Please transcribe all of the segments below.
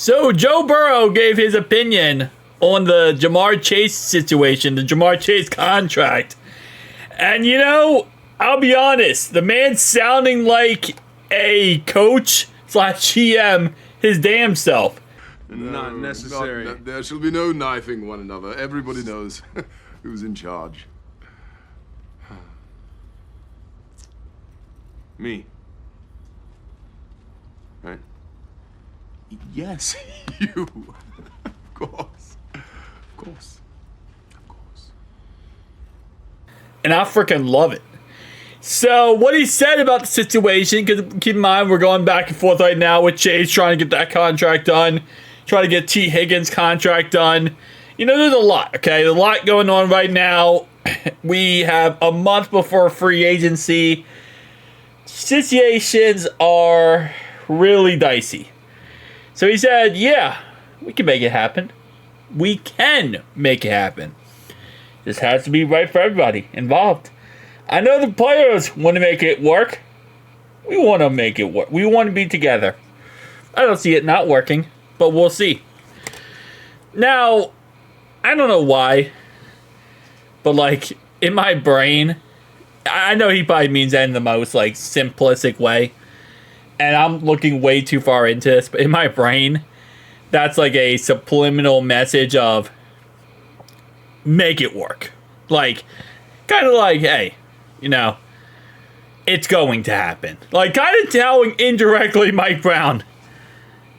So Joe Burrow gave his opinion on the Jamar Chase situation, the Jamar Chase contract. And I'll be honest, the man's sounding like a coach slash GM his damn self. Not necessary. There shall be no knifing one another. Everybody knows who's in charge. Me. Right? Yes, you. Of course. Of course. Of course. And I freaking love it. So what he said about the situation, because keep in mind we're going back and forth right now with Chase trying to get that contract done, trying to get T. Higgins' contract done. There's a lot, okay? There's a lot going on right now. We have a month before free agency. Situations are really dicey. So he said, yeah, we can make it happen. We can make it happen. This has to be right for everybody involved. I know the players want to make it work. We want to make it work. We want to be together. I don't see it not working, but we'll see. Now, I don't know why, but in my brain, I know he probably means that in the most simplistic way, and I'm looking way too far into this, but in my brain, that's a subliminal message of make it work. Kind of hey, it's going to happen. Kind of telling indirectly Mike Brown,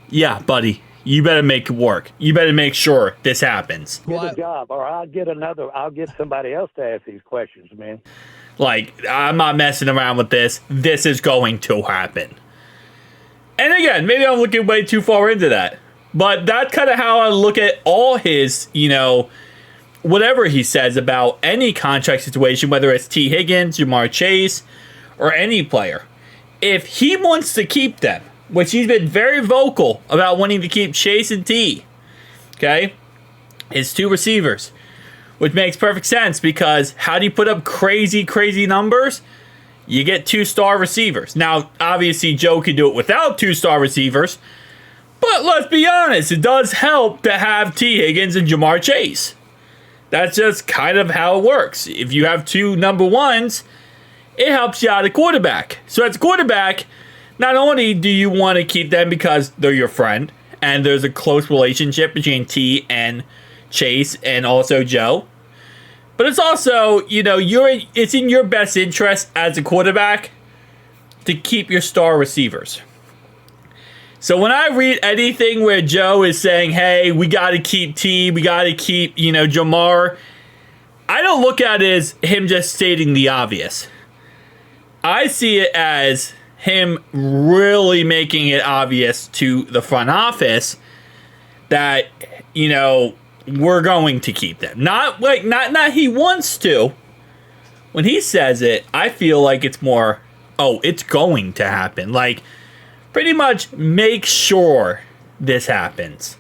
yeah, buddy, you better make it work. You better make sure this happens. Get a job, or I'll get somebody else to ask these questions, man. I'm not messing around with this. This is going to happen. And again, maybe I'm looking way too far into that. But that's kind of how I look at all his, whatever he says about any contract situation, whether it's T. Higgins, Jamar Chase, or any player. If he wants to keep them, which he's been very vocal about wanting to keep Chase and T, okay, his two receivers, which makes perfect sense because how do you put up crazy, crazy numbers? You get 2-star receivers. Now, obviously, Joe can do it without 2-star receivers, but let's be honest, it does help to have T. Higgins and Jamar Chase. That's just kind of how it works. If you have two number ones, it helps you out at quarterback. So as a quarterback, not only do you want to keep them because they're your friend, and there's a close relationship between T and Chase and also Joe, but it's also, it's in your best interest as a quarterback to keep your star receivers. So when I read anything where Joe is saying, hey, we got to keep T, we got to keep, Jamar, I don't look at it as him just stating the obvious. I see it as him really making it obvious to the front office that, we're going to keep them. Not he wants to. When he says it, I feel like it's more, oh, it's going to happen. Pretty much make sure this happens.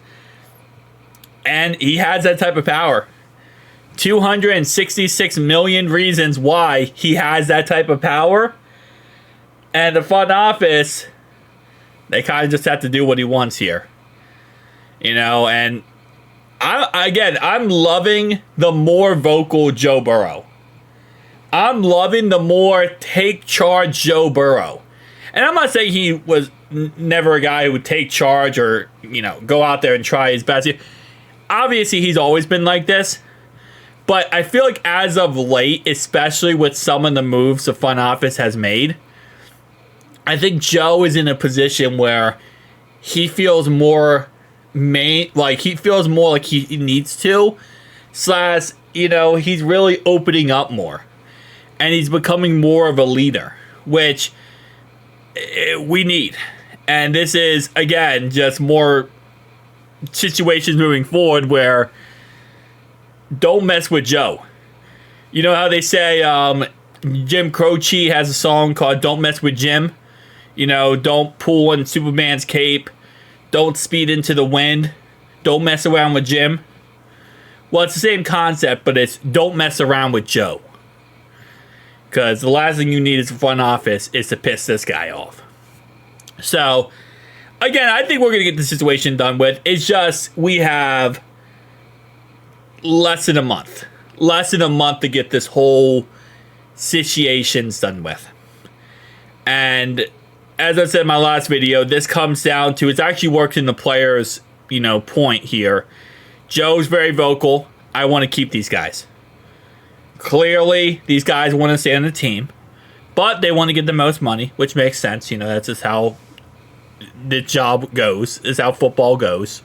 And he has that type of power. 266 million reasons why he has that type of power. And the front office, they kind of just have to do what he wants here. And I'm loving the more vocal Joe Burrow. I'm loving the more take charge Joe Burrow. And I'm not saying he was never a guy who would take charge or, go out there and try his best. Obviously, he's always been like this. But I feel like as of late, especially with some of the moves the front office has made, I think Joe is in a position where he feels more he feels more like he needs to, / he's really opening up more. And he's becoming more of a leader, which we need. And this is, again, just more situations moving forward where don't mess with Joe. You know how they say Jim Croce has a song called Don't Mess with Jim? Don't pull on Superman's cape. Don't speed into the wind. Don't mess around with Jim. Well, it's the same concept, but it's don't mess around with Joe. Because the last thing you need as a front office is to piss this guy off. So, again, I think we're going to get the situation done with. It's just we have less than a month. Less than a month to get this whole situation done with. And as I said in my last video, this comes down to, it's actually worked in the players, point here. Joe's very vocal. I want to keep these guys. Clearly, these guys want to stay on the team, but they want to get the most money, which makes sense. That's just how the job goes, is how football goes.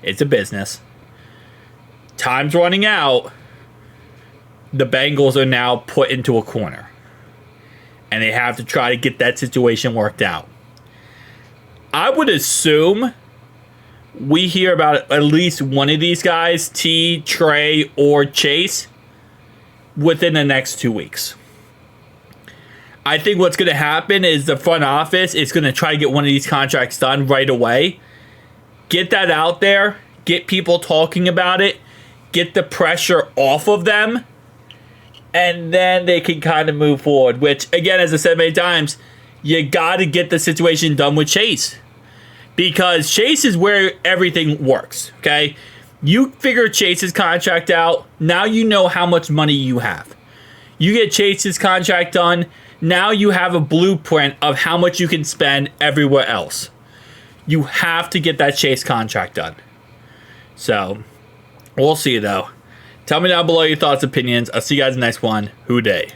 It's a business. Time's running out. The Bengals are now put into a corner, and they have to try to get that situation worked out. I would assume we hear about at least one of these guys, T, Trey, or Chase, within the next 2 weeks. I think what's going to happen is the front office is going to try to get one of these contracts done right away. Get that out there. Get people talking about it. Get the pressure off of them. And then they can kind of move forward. Which, again, as I said many times, you got to get the situation done with Chase. Because Chase is where everything works, okay? You figure Chase's contract out. Now you know how much money you have. You get Chase's contract done. Now you have a blueprint of how much you can spend everywhere else. You have to get that Chase contract done. So, we'll see though. Tell me down below your thoughts, opinions. I'll see you guys in the next one. Who day?